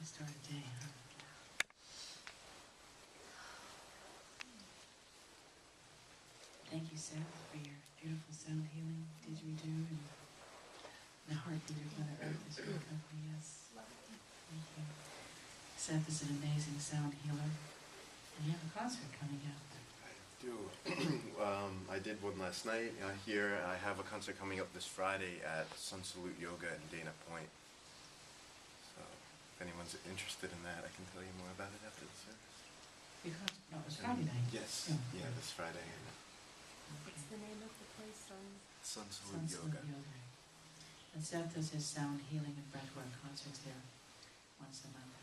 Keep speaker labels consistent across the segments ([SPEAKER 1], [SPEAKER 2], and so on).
[SPEAKER 1] to start a day, huh? Thank you, Seth, for your beautiful sound healing didgeridoo and the heartbeat of Mother Earth is your company. Yes. Thank you. Seth is an amazing sound healer, and you have a concert coming up.
[SPEAKER 2] I do. I did one last night here. I have a concert coming up this Friday at Sun Salute Yoga in Dana Point. So if anyone's interested in that, I can tell you more about it after the service.
[SPEAKER 1] No, it was Friday night.
[SPEAKER 2] Yes. Yeah, this Friday.
[SPEAKER 3] What's the name of the place?
[SPEAKER 2] Sun Salute Yoga.
[SPEAKER 1] And Seth does his sound healing and breathwork concerts there once a month.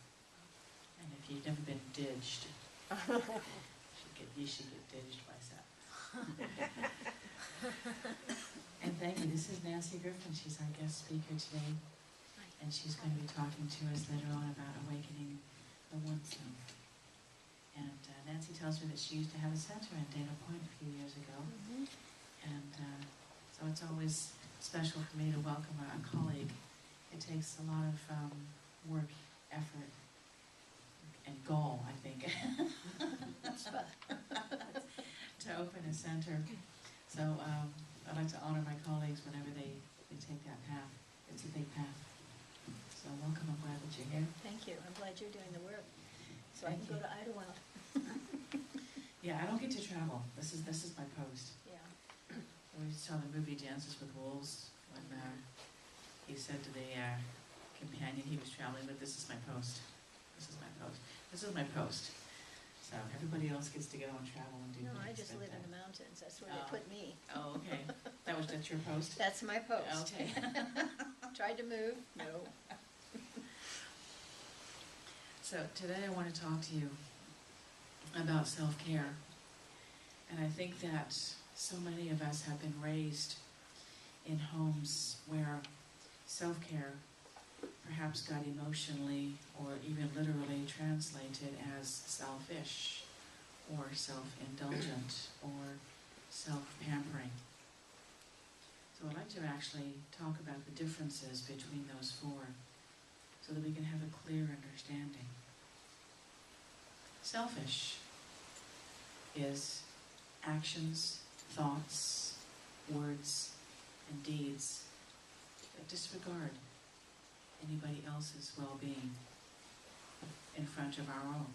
[SPEAKER 1] And if you've never been didged, you should get didged by Seth. And thank you. This is Nancy Griffin. She's our guest speaker today. And she's going to be talking to us later on about awakening the one self. And Nancy tells me that she used to have a center in Dana Point a few years ago. And so it's always special for me to welcome a colleague. It takes a lot of work, effort, and gall, I think, to open a center. So I'd like to honor my colleagues whenever they take that path. It's a big path. So welcome, I'm glad that you're here.
[SPEAKER 3] Thank you. I'm glad you're doing the work. So
[SPEAKER 1] Thank
[SPEAKER 3] I can
[SPEAKER 1] you.
[SPEAKER 3] go to Idlewild.
[SPEAKER 1] Yeah, I don't get to travel. This is my post.
[SPEAKER 3] Yeah.
[SPEAKER 1] We used to tell the movie Dances with Wolves when he said to the companion he was traveling with, "This is my post. This is my post. This is my post." So everybody else gets to go and travel and do.
[SPEAKER 3] No, I just live in the mountains. That's where they put me.
[SPEAKER 1] Oh, okay. That's your post?
[SPEAKER 3] That's my post.
[SPEAKER 1] Okay.
[SPEAKER 3] Tried to move. No.
[SPEAKER 1] So today I want to talk to you about self-care. And I think that so many of us have been raised in homes where self-care perhaps got emotionally or even literally translated as selfish or self-indulgent or self-pampering. So I'd like to actually talk about the differences between those four so that we can have a clear understanding. Selfish is actions, thoughts, words, and deeds that disregard anybody else's well-being in front of our own.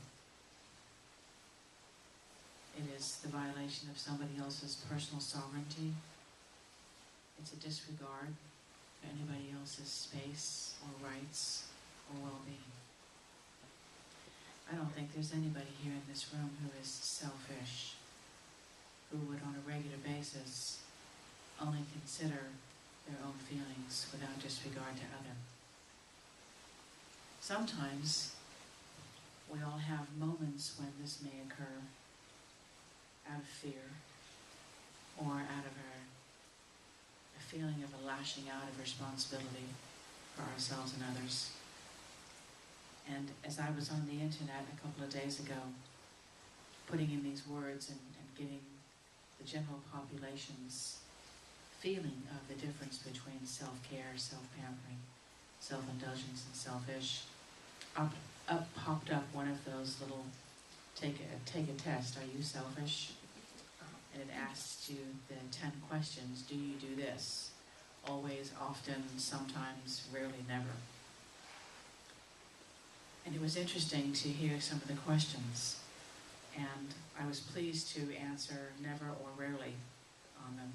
[SPEAKER 1] It is the violation of somebody else's personal sovereignty. It's a disregard for anybody else's space or rights or well-being. I don't think there's anybody here in this room who is selfish, who would on a regular basis only consider their own feelings without disregard to others. Sometimes we all have moments when this may occur out of fear or out of a feeling of a lashing out of responsibility for ourselves and others. And as I was on the internet a couple of days ago, putting in these words and getting the general population's feeling of the difference between self-care, self-pampering, self-indulgence, and selfish, popped up one of those little take a test. Are you selfish? And it asks you the 10 questions. Do you do this? Always, often, sometimes, rarely, never. And it was interesting to hear some of the questions. And I was pleased to answer never or rarely on them.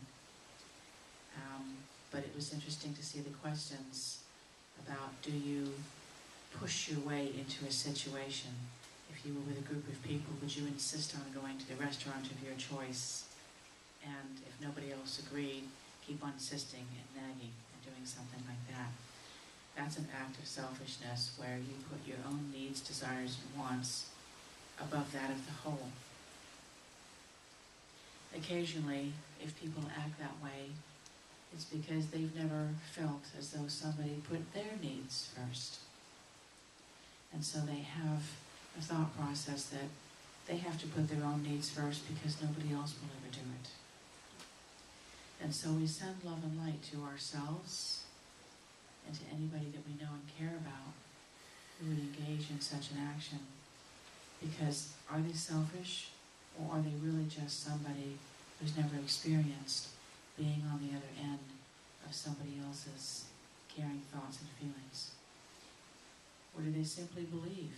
[SPEAKER 1] But it was interesting to see the questions about, do you push your way into a situation? If you were with a group of people, would you insist on going to the restaurant of your choice? And if nobody else agreed, keep on insisting and nagging and doing something like that. That's an act of selfishness where you put your own needs, desires, and wants above that of the whole. Occasionally, if people act that way, it's because they've never felt as though somebody put their needs first. And so they have a thought process that they have to put their own needs first because nobody else will ever do it. And so we send love and light to ourselves and to anybody that we know and care about who would engage such an action? Because are they selfish, or are they really just somebody who's never experienced being on the other end of somebody else's caring thoughts and feelings? Or do they simply believe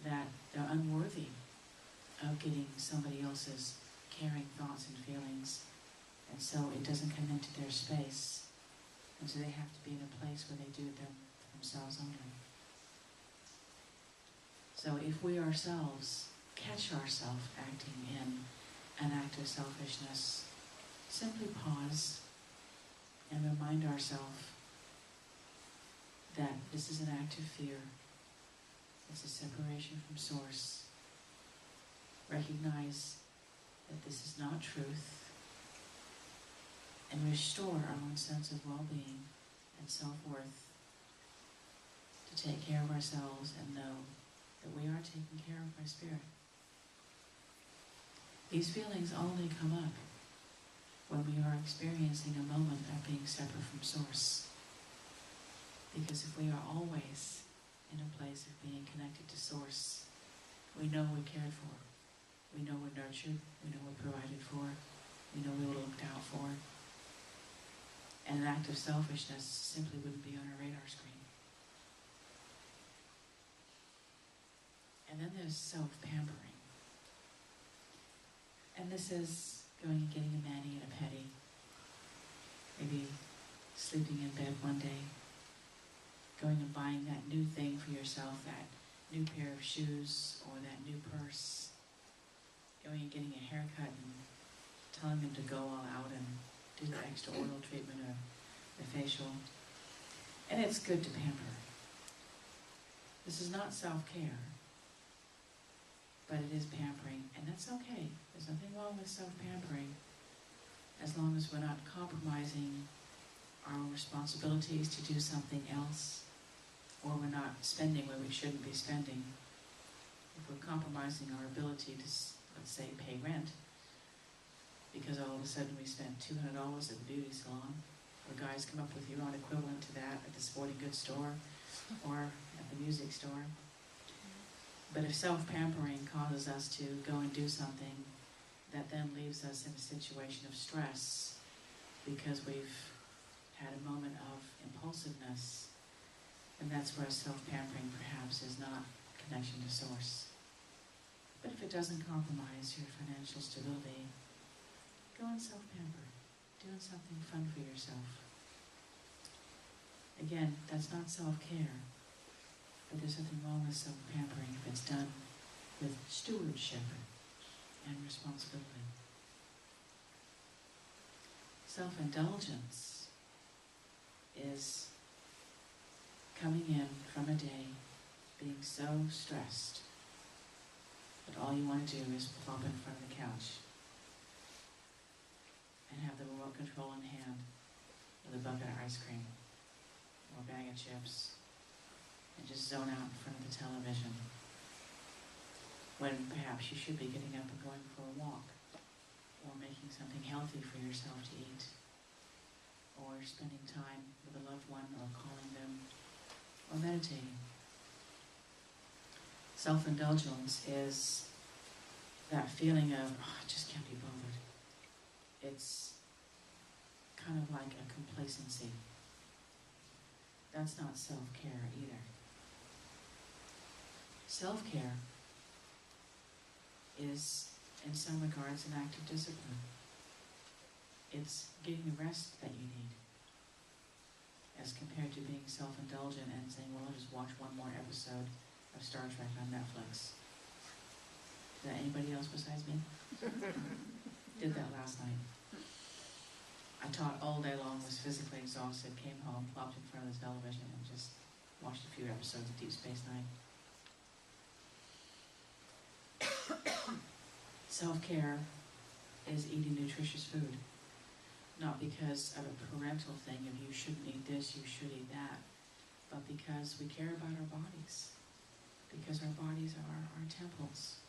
[SPEAKER 1] that they're unworthy of getting somebody else's caring thoughts and feelings, and so it doesn't come into their space, and so they have to be in a place where they do it themselves only? So if we ourselves catch ourselves acting in an act of selfishness, simply pause and remind ourselves that this is an act of fear. It's a separation from Source. Recognize that this is not truth, and restore our own sense of well-being and self-worth to take care of ourselves and know that we are taken care of by Spirit. These feelings only come up when we are experiencing a moment of being separate from Source. Because if we are always in a place of being connected to Source, we know we're cared for. We know we're nurtured. We know we're provided for. We know we're looked out for. And an act of selfishness simply wouldn't be on our radar screen. And then there's self-pampering. And this is going and getting a mani and a pedi. Maybe sleeping in bed one day. Going and buying that new thing for yourself, that new pair of shoes or that new purse. Going and getting a haircut and telling them to go all out and do the extra oil treatment or the facial. And it's good to pamper. This is not self-care, but it is pampering, and that's okay. There's nothing wrong with self-pampering as long as we're not compromising our responsibilities to do something else, or we're not spending where we shouldn't be spending. If we're compromising our ability to, let's say, pay rent, because all of a sudden we spent $200 at the beauty salon, or guys come up with your own equivalent to that at the sporting goods store or at the music store. But if self-pampering causes us to go and do something that then leaves us in a situation of stress because we've had a moment of impulsiveness, and that's where self-pampering perhaps is not connection to Source. But if it doesn't compromise your financial stability, go and self-pamper, doing something fun for yourself. Again, that's not self-care, but there's nothing wrong with self-pampering if it's done with stewardship and responsibility. Self-indulgence is coming in from a day being so stressed that all you want to do is plop in front of the couch and have the remote control in hand with a bucket of ice cream or a bag of chips and just zone out in front of the television, when perhaps you should be getting up and going for a walk, or making something healthy for yourself to eat, or spending time with a loved one, or calling them, or meditating. Self-indulgence is that feeling of, oh, I just can't be bothered. It's kind of like a complacency. That's not self-care either. Self-care is, in some regards, an act of discipline. It's getting the rest that you need, as compared to being self-indulgent and saying, well, I'll just watch one more episode of Star Trek on Netflix. Is that anybody else besides me? Did that last night. I taught all day long, was physically exhausted, came home, plopped in front of the television, and just watched a few episodes of Deep Space Nine. Self-care is eating nutritious food. Not because of a parental thing of you shouldn't eat this, you should eat that, but because we care about our bodies. Because our bodies are our temples.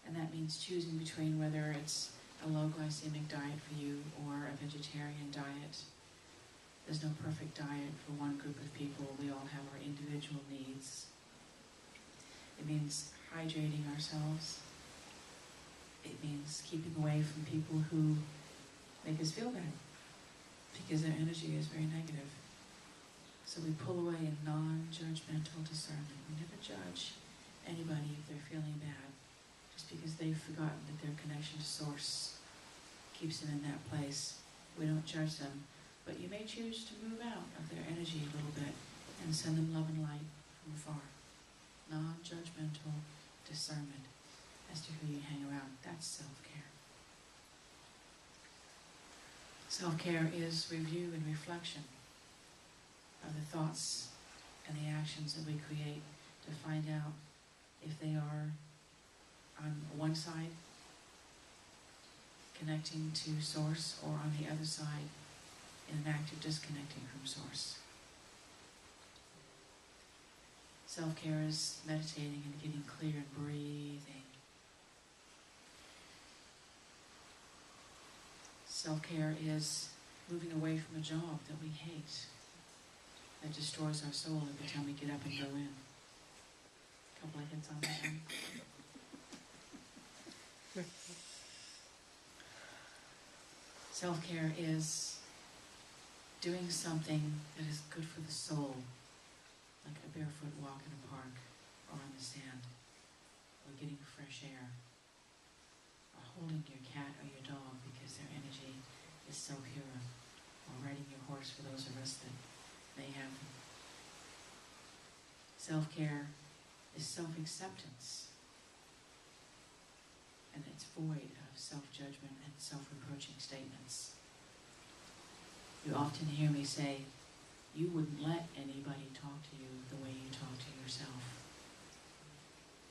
[SPEAKER 1] And that means choosing between whether it's a low glycemic diet for you or a vegetarian diet. There's no perfect diet for one group of people. We all have our individual needs It means hydrating ourselves. It means keeping away from people who make us feel bad, because their energy is very negative. So we pull away in non-judgmental discernment. We never judge anybody if they're feeling bad, just because they've forgotten that their connection to Source keeps them in that place. We don't judge them, but you may choose to move out of their energy a little bit and send them love and light from afar. Non-judgmental discernment as to who you hang around. That's self-care. Self-care is review and reflection of the thoughts and the actions that we create to find out if they are on one side connecting to Source, or on the other side in an act of disconnecting from Source. Self-care is meditating and getting clear and breathing. Self-care is moving away from a job that we hate, that destroys our soul every time we get up and go in. A couple of hits on that one. Self-care is doing something that is good for the soul, like a barefoot walk in a park, or on the sand, or getting fresh air, or holding your cat or your dog because their energy is so pure, or riding your horse for those of us that may have them. Self-care is self-acceptance, and it's void of self-judgment and self-reproaching statements. You often hear me say, you wouldn't let anybody talk to you the way you talk to yourself.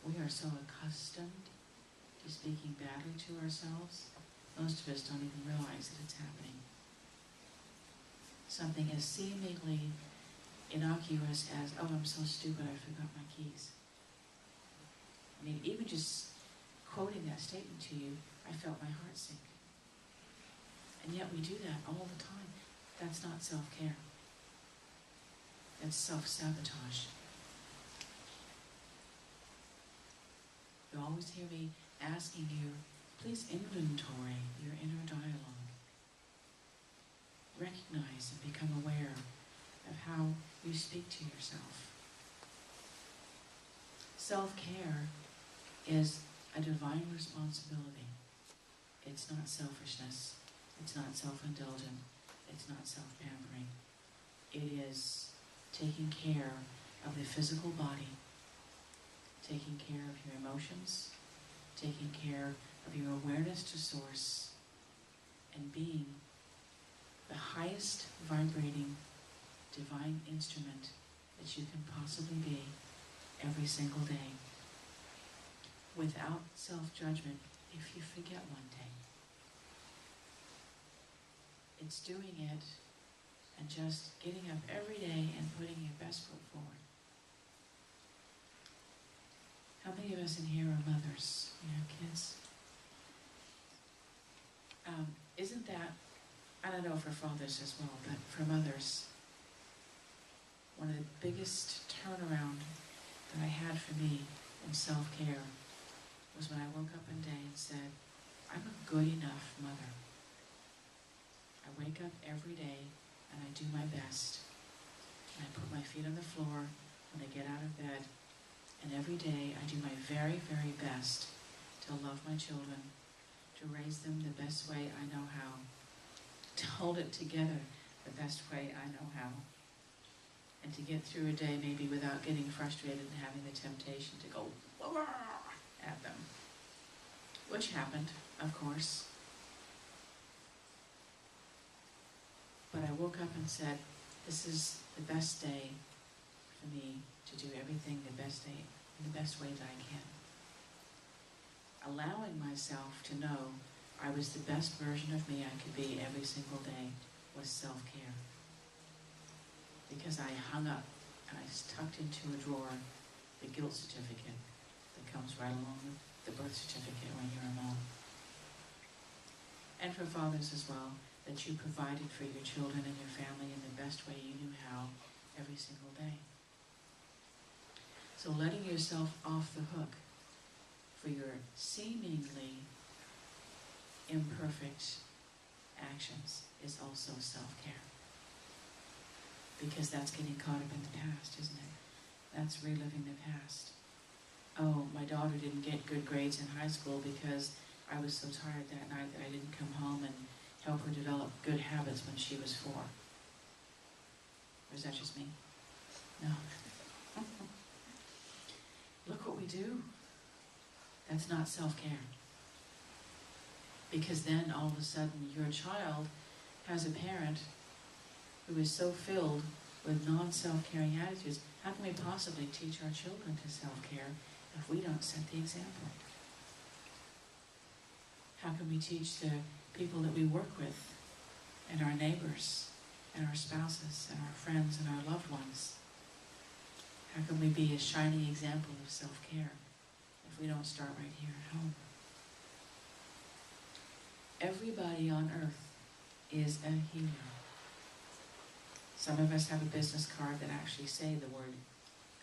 [SPEAKER 1] We are so accustomed to speaking badly to ourselves, most of us don't even realize that it's happening. Something as seemingly innocuous as, oh, I'm so stupid, I forgot my keys. I mean, even just quoting that statement to you, I felt my heart sink. And yet we do that all the time. That's not self-care. That's self-sabotage. You always hear me asking you, please inventory your inner dialogue. Recognize and become aware of how you speak to yourself. Self-care is a divine responsibility. It's not selfishness. It's not self-indulgent. It's not self-pampering. It is taking care of the physical body, taking care of your emotions, taking care of your awareness to Source, and being the highest vibrating divine instrument that you can possibly be every single day, without self-judgment if you forget one day. It's doing it and just getting up every day and putting your best foot forward. How many of us in here are mothers? You have kids? Isn't that, I don't know for fathers as well, but for mothers, one of the biggest turnaround that I had for me in self-care was when I woke up one day and said, I'm a good enough mother. I wake up every day and I do my best. And I put my feet on the floor when I get out of bed. And every day I do my very, very best to love my children, to raise them the best way I know how, to hold it together the best way I know how, and to get through a day maybe without getting frustrated and having the temptation to go at them. Which happened, of course. But I woke up and said, this is the best day for me to do everything the best day, in the best way that I can. Allowing myself to know I was the best version of me I could be every single day was self-care. Because I hung up and I tucked into a drawer the guilt certificate that comes right along with the birth certificate when you're a mom. And for fathers as well, that you provided for your children and your family in the best way you knew how every single day. So letting yourself off the hook for your seemingly imperfect actions is also self-care. Because that's getting caught up in the past, isn't it? That's reliving the past. Oh, my daughter didn't get good grades in high school because I was so tired that night that I didn't come home and help her develop good habits when she was 4. Or is that just me? No. Look what we do. That's not self-care. Because then all of a sudden your child has a parent who is so filled with non-self-caring attitudes. How can we possibly teach our children to self-care if we don't set the example? How can we teach the people that we work with, and our neighbors, and our spouses, and our friends, and our loved ones? How can we be a shining example of self-care if we don't start right here at home? Everybody on earth is a healer. Some of us have a business card that actually say the word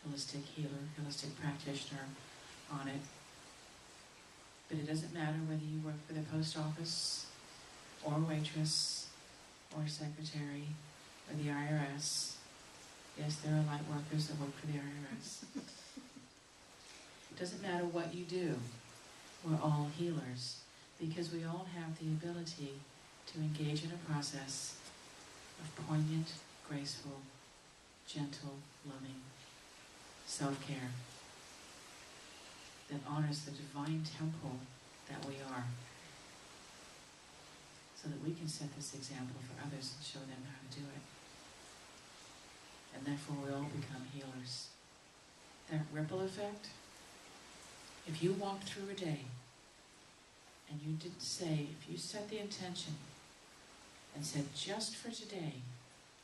[SPEAKER 1] holistic healer, holistic practitioner on it. But it doesn't matter whether you work for the post office, or waitress, or secretary, or the IRS. Yes, there are light workers that work for the IRS. It doesn't matter what you do. We're all healers because we all have the ability to engage in a process of poignant, graceful, gentle, loving self-care that honors the divine temple that we are, so that we can set this example for others and show them how to do it. And therefore we all become healers. That ripple effect, if you walked through a day and you didn't say, if you set the intention and said, just for today,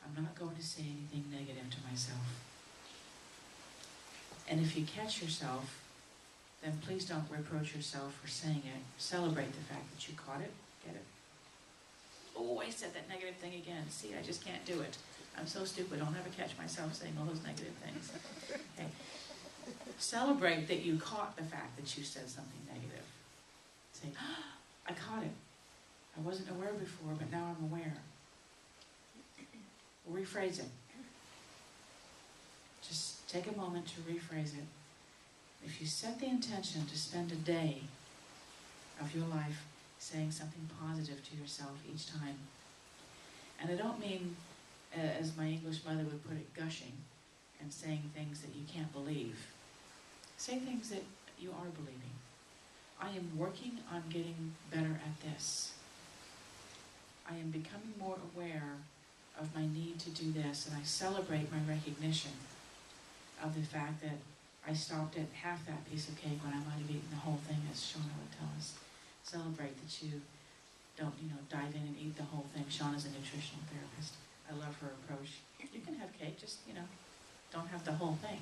[SPEAKER 1] I'm not going to say anything negative to myself. And if you catch yourself, then please don't reproach yourself for saying it. Celebrate the fact that you caught it. Get it? Oh, I said that negative thing again. See, I just can't do it. I'm so stupid. I'll never catch myself saying all those negative things. Okay. Celebrate that you caught the fact that you said something negative. Say, I caught it. I wasn't aware before, but now I'm aware. Rephrase it. Just take a moment to rephrase it. If you set the intention to spend a day of your life saying something positive to yourself each time, and I don't mean, as my English mother would put it, gushing, and saying things that you can't believe. Say things that you are believing. I am working on getting better at this. I am becoming more aware of my need to do this, and I celebrate my recognition of the fact that I stopped at half that piece of cake when I might have eaten the whole thing, as Shauna would tell us. Celebrate that you don't, dive in and eat the whole thing. Shauna's a nutritional therapist. I love her approach. You can have cake, just, don't have the whole thing.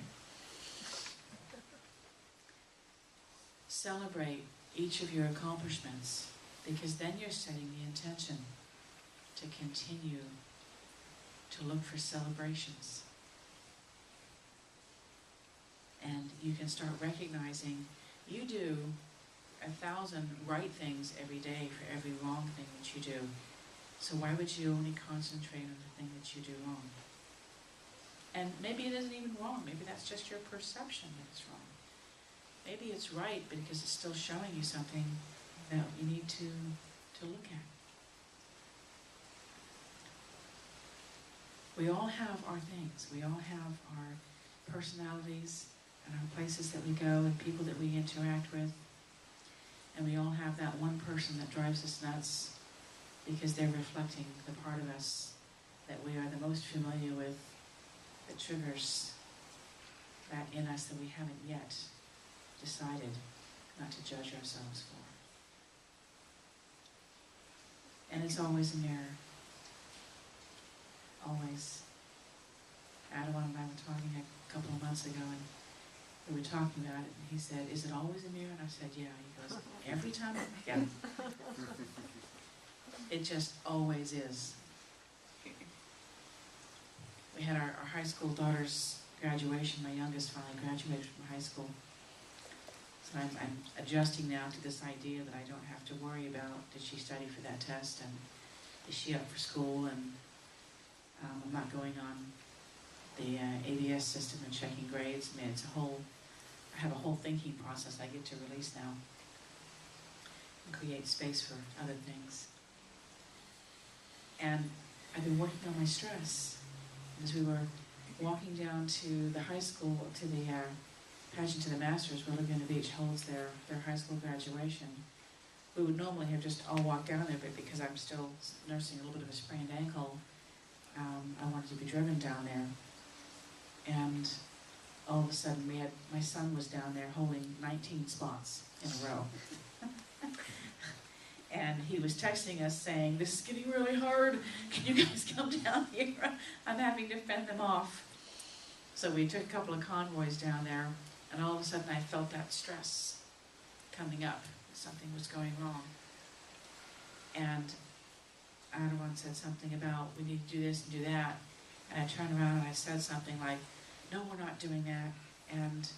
[SPEAKER 1] Celebrate each of your accomplishments, because then you're setting the intention to continue to look for celebrations. And you can start recognizing you do 1,000 right things every day for every wrong thing that you do. So why would you only concentrate on the thing that you do wrong? And maybe it isn't even wrong. Maybe that's just your perception that it's wrong. Maybe it's right because it's still showing you something that you need to look at. We all have our things. We all have our personalities and our places that we go and people that we interact with. And we all have that one person that drives us nuts because they're reflecting the part of us that we are the most familiar with, that triggers that in us that we haven't yet decided not to judge ourselves for. And it's always a mirror. Always. Adam and I were talking a couple of months ago, and we were talking about it, and he said, is it always a mirror? And I said, yeah. He goes, every time? Yeah. It just always is. We had our high school daughter's graduation. My youngest finally graduated from high school. So I'm adjusting now to this idea that I don't have to worry about, did she study for that test, and is she up for school, and I'm not going on the ABS system and checking grades. I mean, I have a whole thinking process I get to release now and create space for other things. And I've been working on my stress. As we were walking down to the high school, to the pageant to the Masters, where Laguna Beach holds their high school graduation, we would normally have just all walked down there, but because I'm still nursing a little bit of a sprained ankle, I wanted to be driven down there. And all of a sudden my son was down there holding 19 spots in a row. And he was texting us saying, "This is getting really hard. Can you guys come down here? I'm having to fend them off." So we took a couple of convoys down there, and all of a sudden I felt that stress coming up. Something was going wrong. And Adawan said something about, we need to do this and do that. And I turned around and I said something like, "No, we're not doing that." And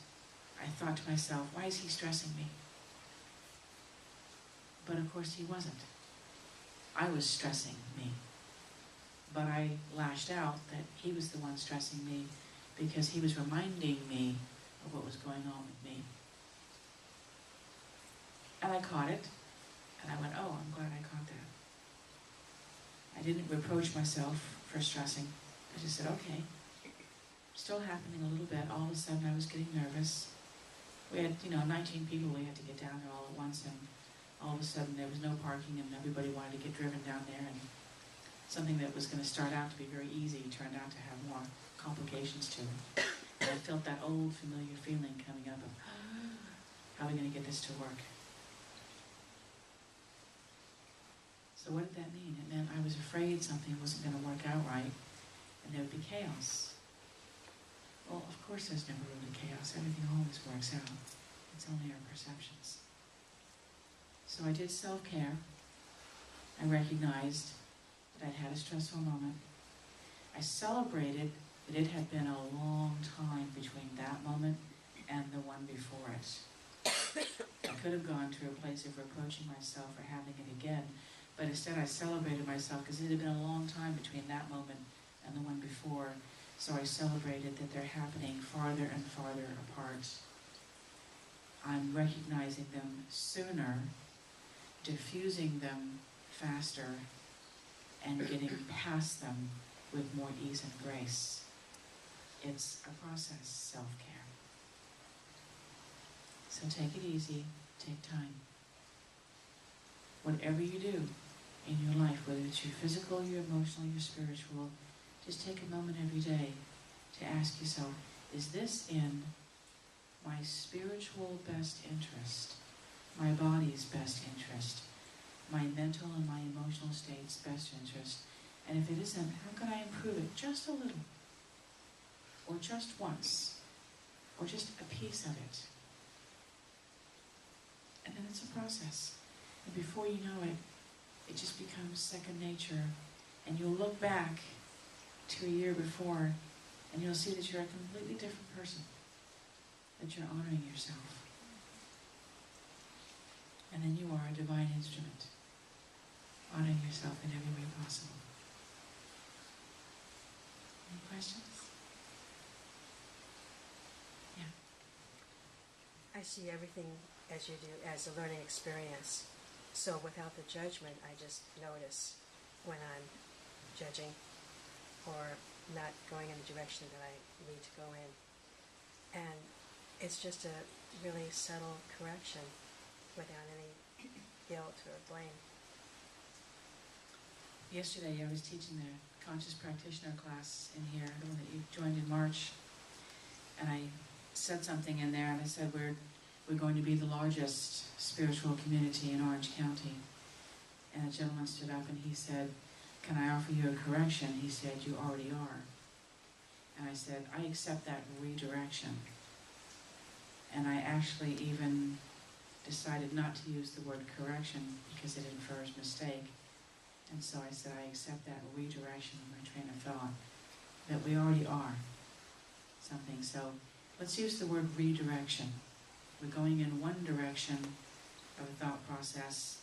[SPEAKER 1] I thought to myself, why is he stressing me? But of course he wasn't. I was stressing me. But I lashed out that he was the one stressing me because he was reminding me of what was going on with me. And I caught it, and I went, oh, I'm glad I caught that. I didn't reproach myself for stressing. I just said, okay. Still happening a little bit. All of a sudden I was getting nervous. We had, 19 people we had to get down there all at once, and all of a sudden there was no parking and everybody wanted to get driven down there, and something that was going to start out to be very easy turned out to have more complications to it. And I felt that old familiar feeling coming up of, how are we going to get this to work? So what did that mean? It meant I was afraid something wasn't going to work out right and there would be chaos. Well, of course there's never really chaos. Everything always works out. It's only our perceptions. So I did self-care. I recognized that I'd had a stressful moment. I celebrated that it had been a long time between that moment and the one before it. I could have gone to a place of reproaching myself for having it again, but instead I celebrated myself because it had been a long time between that moment and the one before. So I celebrated that they're happening farther and farther apart. I'm recognizing them sooner, diffusing them faster, and getting past them with more ease and grace. It's a process, self-care. So take it easy, take time. Whatever you do in your life, whether it's your physical, your emotional, your spiritual, just take a moment every day to ask yourself, is this in my spiritual best interest, my body's best interest, my mental and my emotional state's best interest? And if it isn't, how can I improve it just a little? Or just once? Or just a piece of it? And then it's a process. And before you know it, it just becomes second nature. And you'll look back to a year before, and you'll see that you're a completely different person. That you're honoring yourself. And then you are a divine instrument. Honoring yourself in every way possible. Any questions? Yeah.
[SPEAKER 4] I see everything as you do as a learning experience. So without the judgment, I just notice when I'm judging or not going in the direction that I need to go in. And it's just a really subtle correction without any guilt or blame.
[SPEAKER 1] Yesterday I was teaching the Conscious Practitioner class in here, the one that you joined in March, and I said something in there, and I said we're going to be the largest spiritual community in Orange County. And a gentleman stood up and he said, "Can I offer you a correction?" He said, "You already are." And I said, "I accept that redirection." And I actually even decided not to use the word correction because it infers mistake. And so I said, I accept that redirection of my train of thought, that we already are. something. So let's use the word redirection. We're going in one direction of a thought process.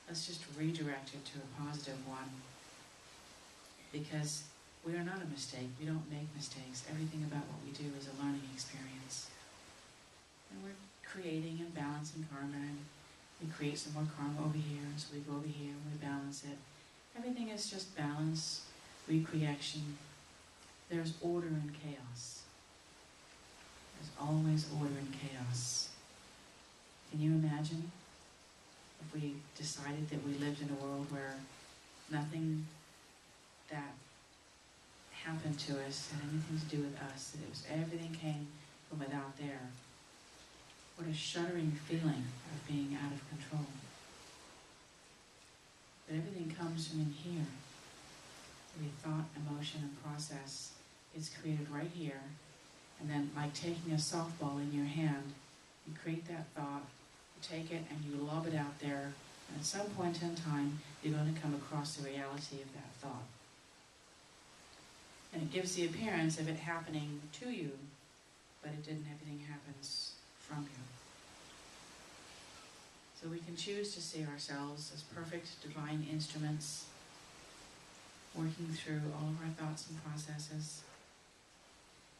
[SPEAKER 1] Let's just redirect it to a positive one. Because we are not a mistake. We don't make mistakes. Everything about what we do is a learning experience. And we're creating and balancing karma, and we create some more karma over here, and so we go over here and we balance it. Everything is just balance, recreation. There's order in chaos. There's always order in chaos. Can you imagine if we decided that we lived in a world where nothing that happened to us had anything to do with us, that it was everything came from without there? What a shuddering feeling of being out of control. But everything comes from in here. Every thought, emotion, and process is created right here. And then, like taking a softball in your hand, you create that thought, you take it and you lob it out there, and at some point in time, you're going to come across the reality of that thought. And it gives the appearance of it happening to you, but it didn't. Everything happens from you. So we can choose to see ourselves as perfect divine instruments, working through all of our thoughts and processes.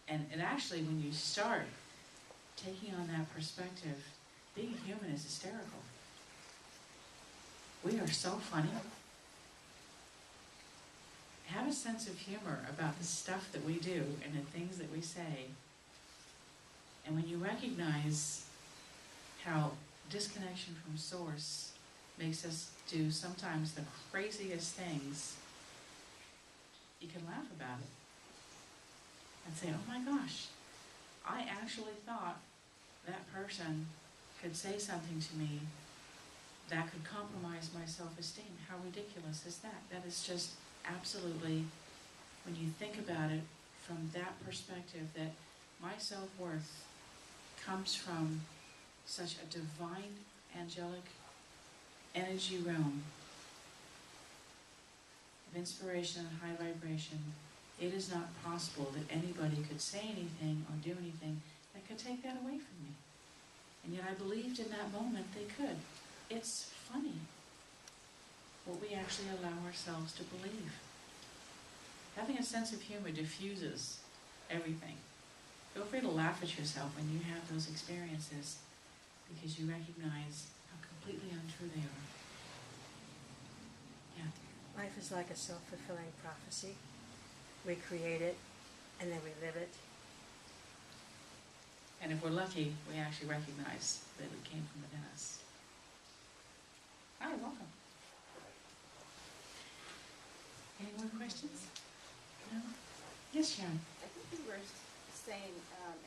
[SPEAKER 1] And actually, when you start taking on that perspective, being human is hysterical. We are so funny. Have a sense of humor about the stuff that we do and the things that we say. And when you recognize how disconnection from source makes us do sometimes the craziest things, you can laugh about it and say, oh my gosh, I actually thought that person could say something to me that could compromise my self-esteem. How ridiculous is that? That is just absolutely, when you think about it from that perspective, that my self-worth comes from such a divine, angelic energy realm of inspiration and high vibration. It is not possible that anybody could say anything or do anything that could take that away from me. And yet I believed in that moment they could. It's funny what we actually allow ourselves to believe. Having a sense of humor diffuses everything. Feel free to laugh at yourself when you have those experiences, because you recognize how completely untrue they are. Yeah.
[SPEAKER 4] Life is like a self-fulfilling prophecy. We create it, and then we live it.
[SPEAKER 1] And if we're lucky, we actually recognize that it came from within us. Hi, welcome. Any more questions? No? Yes, Sharon.
[SPEAKER 5] I think you were saying,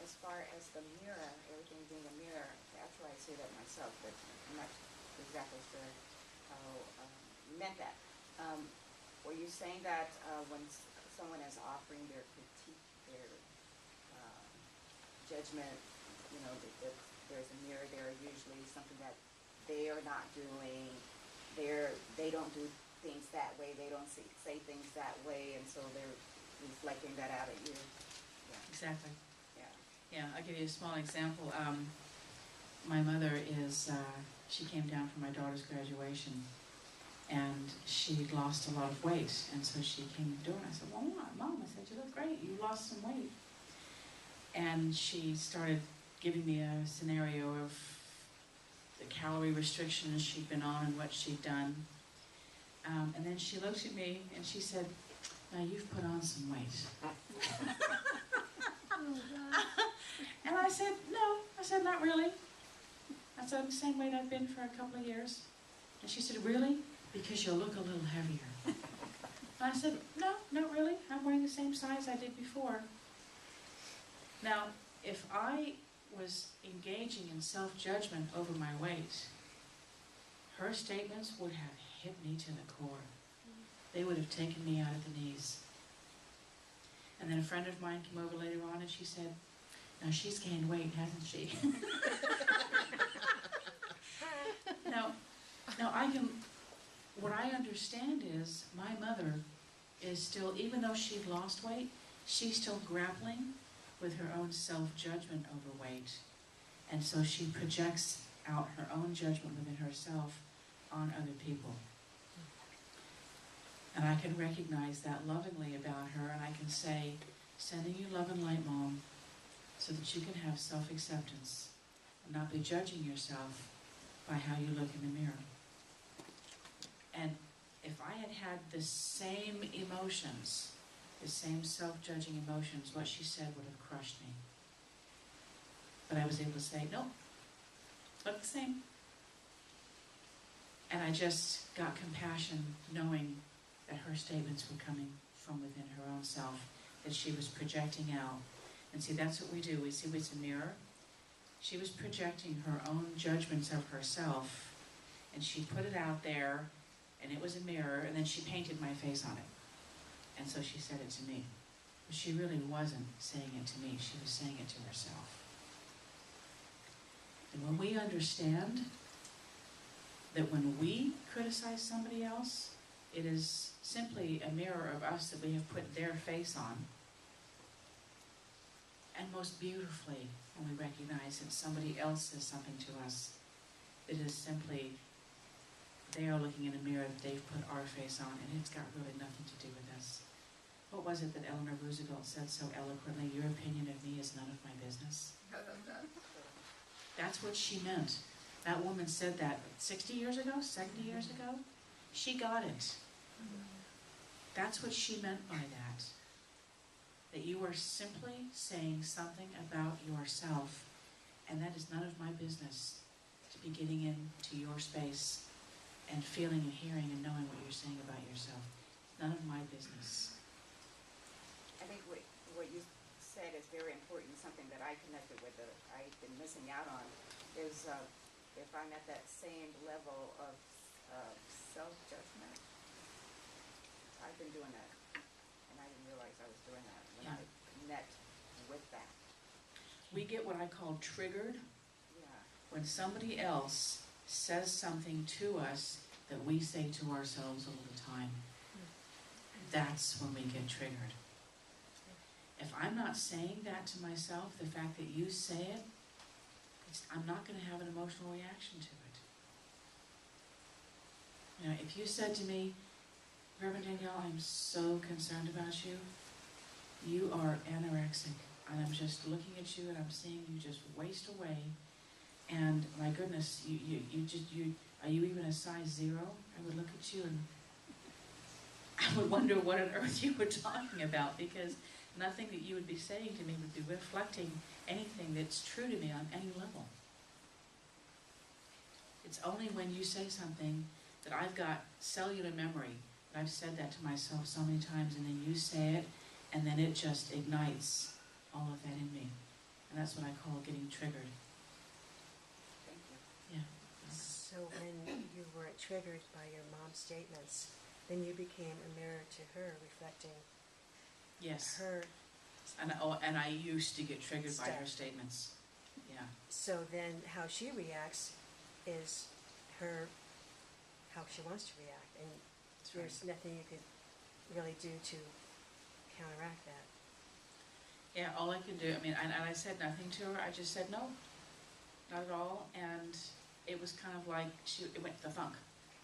[SPEAKER 5] as far as the mirror, everything being a mirror, that's why I say that myself, but I'm not exactly sure how you meant that. Were you saying that when someone is offering their critique, their judgment, you know, that there's a mirror there, usually something that they are not doing, they don't do things that way, they don't say things that way, and so they're reflecting that out at you. Yeah.
[SPEAKER 1] Exactly.
[SPEAKER 5] Yeah.
[SPEAKER 1] Yeah, I'll give you a small example. My mother is, she came down for my daughter's graduation, and she'd lost a lot of weight, and so she came to the door, and I said, well, Mom, I said, you look great, you lost some weight. And she started giving me a scenario of the calorie restrictions she'd been on and what she'd done. And then she looked at me and she said, now you've put on some weight. And I said, no. I said, not really. I said, I'm the same weight I've been for a couple of years. And she said, really? Because you look a little heavier. And I said, no, not really. I'm wearing the same size I did before. Now, if I was engaging in self-judgment over my weight, her statements would have hit me to the core. They would have taken me out of the knees. And then a friend of mine came over later on and she said, now she's gained weight, hasn't she? Now I can, what I understand is my mother is still, even though she lost weight, she's still grappling with her own self-judgment overweight, and so she projects out her own judgment within herself on other people. And I can recognize that lovingly about her, and I can say, sending you love and light, Mom, so that you can have self-acceptance and not be judging yourself by how you look in the mirror. And if I had had the same emotions, the same self-judging emotions, what she said would have crushed me. But I was able to say, no, look the same. And I just got compassion knowing that her statements were coming from within her own self, that she was projecting out. And see, that's what we do. We see what's a mirror. She was projecting her own judgments of herself, and she put it out there, and it was a mirror, and then she painted my face on it. And so she said it to me. But she really wasn't saying it to me. She was saying it to herself. And when we understand that when we criticize somebody else, it is simply a mirror of us that we have put their face on. And most beautifully, when we recognize that somebody else says something to us, it is simply they are looking in a mirror that they've put our face on, and it's got really nothing to do with us. What was it that Eleanor Roosevelt said so eloquently? Your opinion of me is none of my business. That's what she meant. That woman said that 60 years ago, 70 years ago. She got it. That's what she meant by that. That you are simply saying something about yourself, and that is none of my business to be getting into your space and feeling and hearing and knowing what you're saying about yourself. None of my business.
[SPEAKER 5] I think what you said is very important. Something that I connected with that I've been missing out on is if I'm at that same level of self-judgment. I've been doing that, and I didn't realize I was doing that when I connect with that.
[SPEAKER 1] We get what I call triggered
[SPEAKER 5] Yeah.
[SPEAKER 1] when somebody else says something to us that we say to ourselves all the time. That's when we get triggered. If I'm not saying that to myself, the fact that you say it, I'm not going to have an emotional reaction to it. You know, if you said to me, Rev Danielle, I'm so concerned about you. You are anorexic, and I'm just looking at you, and I'm seeing you just waste away. And my goodness, are you even a size 0? I would look at you and I would wonder what on earth you were talking about, because nothing that you would be saying to me would be reflecting anything that's true to me on any level. It's only when you say something that I've got cellular memory. I've said that to myself so many times, and then you say it, and then it just ignites all of that in me. And that's what I call getting triggered.
[SPEAKER 5] Thank you.
[SPEAKER 1] Yeah.
[SPEAKER 4] So when you were triggered by your mom's statements, then you became a mirror to her, reflecting
[SPEAKER 1] Yes.
[SPEAKER 4] her.
[SPEAKER 1] And I used to get triggered by her statements. Yeah.
[SPEAKER 4] So then how she reacts is how she wants to react, and there's nothing you could really do to counteract that.
[SPEAKER 1] Yeah, all I could do, and I said nothing to her. I just said no, not at all. And it was kind of like it went to the funk.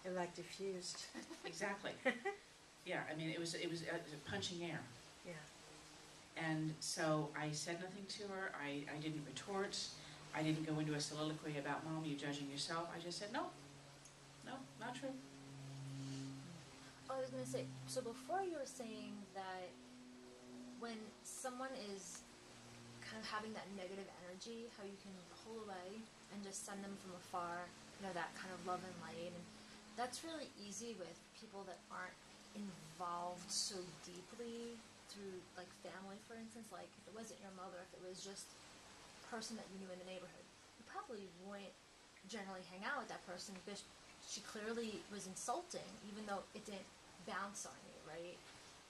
[SPEAKER 4] It like diffused.
[SPEAKER 1] Exactly. Yeah, it was punching air.
[SPEAKER 4] Yeah.
[SPEAKER 1] And so I said nothing to her. I didn't retort. I didn't go into a soliloquy about, Mom, you judging yourself. I just said no, not true.
[SPEAKER 6] I was going to say, so before you were saying that when someone is kind of having that negative energy, how you can pull away and just send them from afar, that kind of love and light. And that's really easy with people that aren't involved so deeply through, like, family, for instance. Like, if it wasn't your mother, if it was just a person that you knew in the neighborhood, you probably wouldn't generally hang out with that person because she clearly was insulting, even though it didn't bounce on you, right?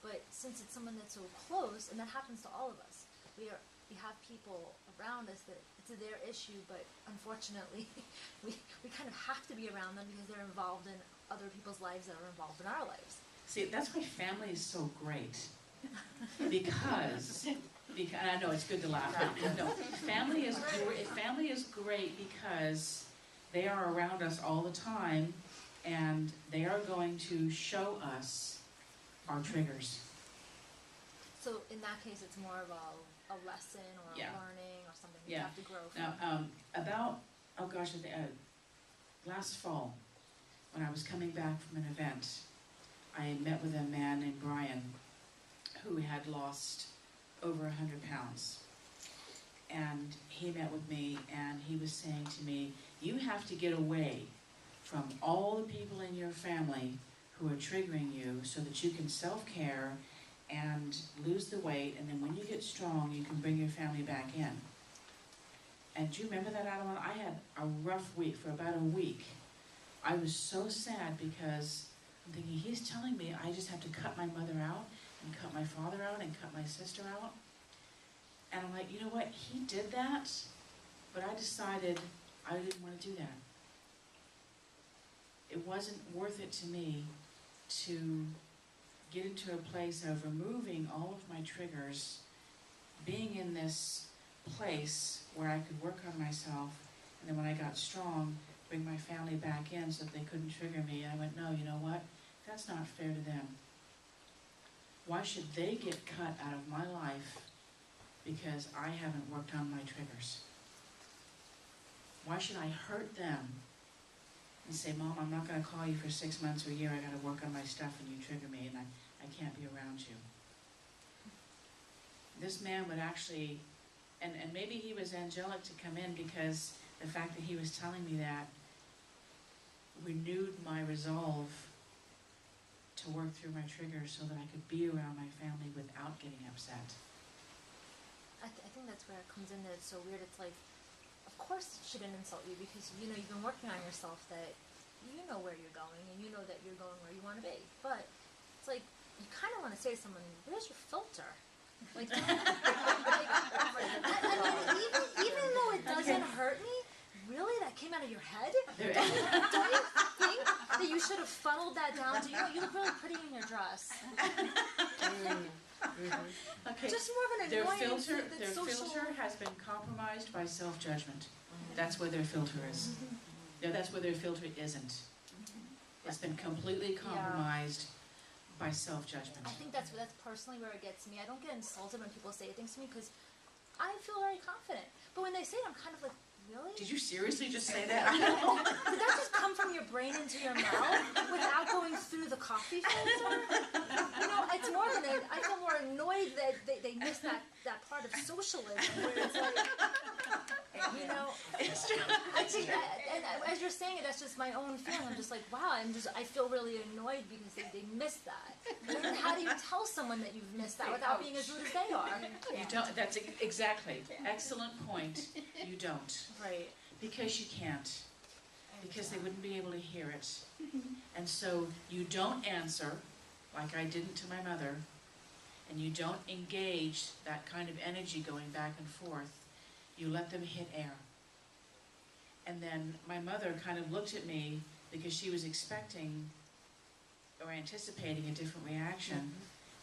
[SPEAKER 6] But since it's someone that's so close, and that happens to all of us, we have people around us that it's their issue, but unfortunately, we kind of have to be around them because they're involved in other people's lives that are involved in our lives.
[SPEAKER 1] See, that's why family is so great. Because Because, and I know it's good to laugh. No, family is great because they are around us all the time, and they are going to show us our triggers.
[SPEAKER 6] So in that case, it's more of a lesson or a learning or something you have to grow from.
[SPEAKER 1] Now, last fall, when I was coming back from an event, I met with a man named Brian who had lost over 100 pounds. And he met with me and he was saying to me, you have to get away from all the people in your family who are triggering you so that you can self-care and lose the weight, and then when you get strong, you can bring your family back in. And do you remember that, Adeline? I had a rough week for about a week. I was so sad because I'm thinking, he's telling me I just have to cut my mother out and cut my father out and cut my sister out. And I'm like, you know what? He did that, but I decided I didn't want to do that. It wasn't worth it to me to get into a place of removing all of my triggers, being in this place where I could work on myself, and then when I got strong, bring my family back in so that they couldn't trigger me. And I went, no, you know what? That's not fair to them. Why should they get cut out of my life because I haven't worked on my triggers? Why should I hurt them and say, Mom, I'm not going to call you for 6 months or a year, I got to work on my stuff and you trigger me and I can't be around you. This man would actually, and maybe he was angelic to come in because the fact that he was telling me that renewed my resolve to work through my triggers so that I could be around my family without getting upset.
[SPEAKER 6] I think that's where it comes in that it's so weird. It's like, of course she didn't insult you because, you know, you've been working on yourself, that you know where you're going and you know that you're going where you want to be. But it's like, you kind of want to say to someone, where's your filter? Like, I mean, even though it doesn't hurt me, really, that came out of your head? Don't you think that you should have funneled that down to you? You look really pretty in your dress.
[SPEAKER 1] Okay.
[SPEAKER 6] Just more of an annoyance.
[SPEAKER 1] Their filter has been compromised by self-judgment. That's where their filter is. No, that's where their filter isn't. It's been completely compromised by self-judgment.
[SPEAKER 6] I think that's personally where it gets me. I don't get insulted when people say things to me because I feel very confident. But when they say it, I'm kind of like, really?
[SPEAKER 1] Did you seriously just say that?
[SPEAKER 6] Did that just come from your brain into your mouth without going through the coffee filter? You know, it's more than that. I feel more annoyed that they missed that part of socialism where it's like, you know, I think, and as you're saying it, that's just my own feeling. I'm just like, wow, I feel really annoyed because they missed that. And how do you tell someone that you've missed that without being as rude as they are?
[SPEAKER 1] You don't. That's exactly. Excellent point. You don't.
[SPEAKER 6] Right.
[SPEAKER 1] Because you can't. Because they wouldn't be able to hear it. And so you don't answer, like I didn't to my mother, and you don't engage that kind of energy going back and forth. You let them hit air. And then my mother kind of looked at me because she was expecting or anticipating a different reaction.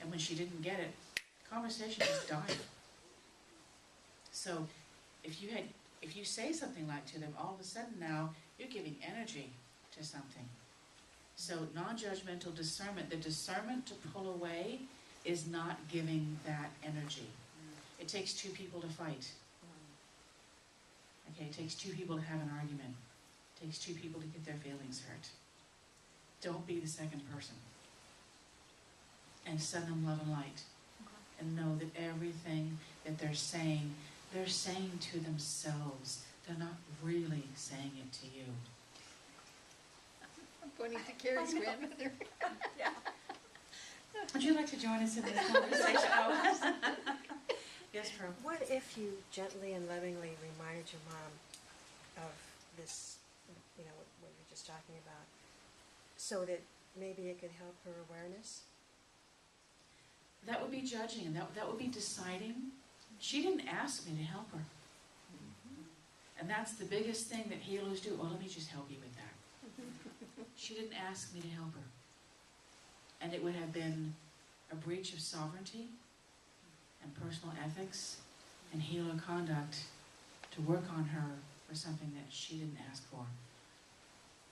[SPEAKER 1] And when she didn't get it, the conversation just died. So if you say something like to them, all of a sudden now you're giving energy to something. So non-judgmental discernment, the discernment to pull away is not giving that energy. It takes two people to fight. Okay, it takes two people to have an argument. It takes two people to get their feelings hurt. Don't be the second person. And send them love and light. And know that everything that they're saying to themselves. They're not really saying it to you.
[SPEAKER 3] I'm pointing to Carrie's grandmother.
[SPEAKER 5] Yeah.
[SPEAKER 1] Would you like to join us in this conversation? Oh. Yes, Pearl.
[SPEAKER 4] What if you gently and lovingly reminded your mom of this, you know, what we were just talking about, so that maybe it could help her awareness?
[SPEAKER 1] That would be judging, and that would be deciding. She didn't ask me to help her. And that's the biggest thing that healers do. Oh, let me just help you with that. She didn't ask me to help her. And it would have been a breach of sovereignty and personal ethics and healer conduct to work on her for something that she didn't ask for.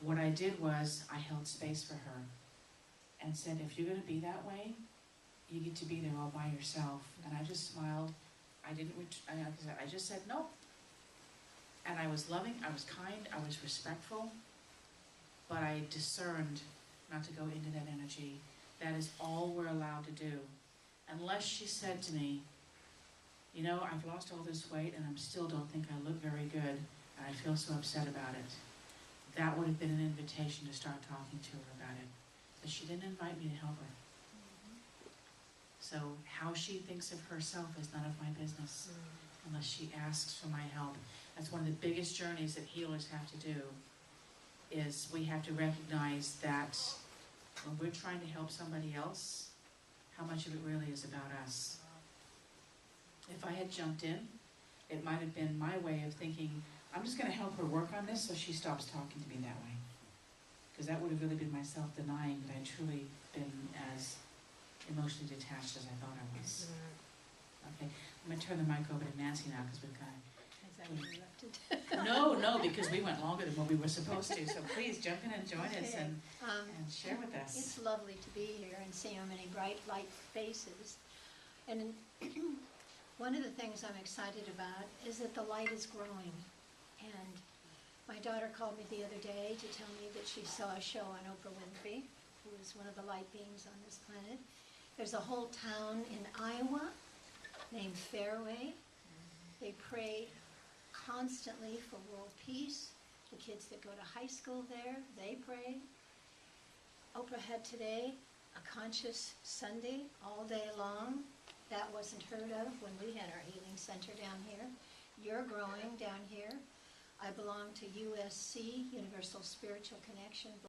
[SPEAKER 1] What I did was I held space for her and said, if you're going to be that way, you get to be there all by yourself. And I just smiled. I didn't, I just said no. And I was loving, I was kind, I was respectful, but I discerned not to go into that energy. That is all we're allowed to do. Unless she said to me, you know, I've lost all this weight and I still don't think I look very good, and I feel so upset about it. That would have been an invitation to start talking to her about it. But she didn't invite me to help her. So how she thinks of herself is none of my business unless she asks for my help. That's one of the biggest journeys that healers have to do, is we have to recognize that when we're trying to help somebody else, how much of it really is about us. If I had jumped in, it might have been my way of thinking, I'm just going to help her work on this so she stops talking to me that way. Because that would have really been my self-denying that I'd truly been as emotionally detached as I thought I was. Okay, I'm going to turn the mic over to Nancy now because we've got...
[SPEAKER 3] Has that interrupted?
[SPEAKER 1] No, because we went longer than what we were supposed to. So please jump in and join us and share with us.
[SPEAKER 3] It's lovely to be here and see how many bright light faces. And one of the things I'm excited about is that the light is growing. And my daughter called me the other day to tell me that she saw a show on Oprah Winfrey, who is one of the light beings on this planet. There's a whole town in Iowa named Fairway. They pray constantly for world peace. The kids that go to high school there, they pray. Oprah had today a conscious Sunday all day long. That wasn't heard of when we had our healing center down here. You're growing down here. I belong to USC, Universal Spiritual Connection.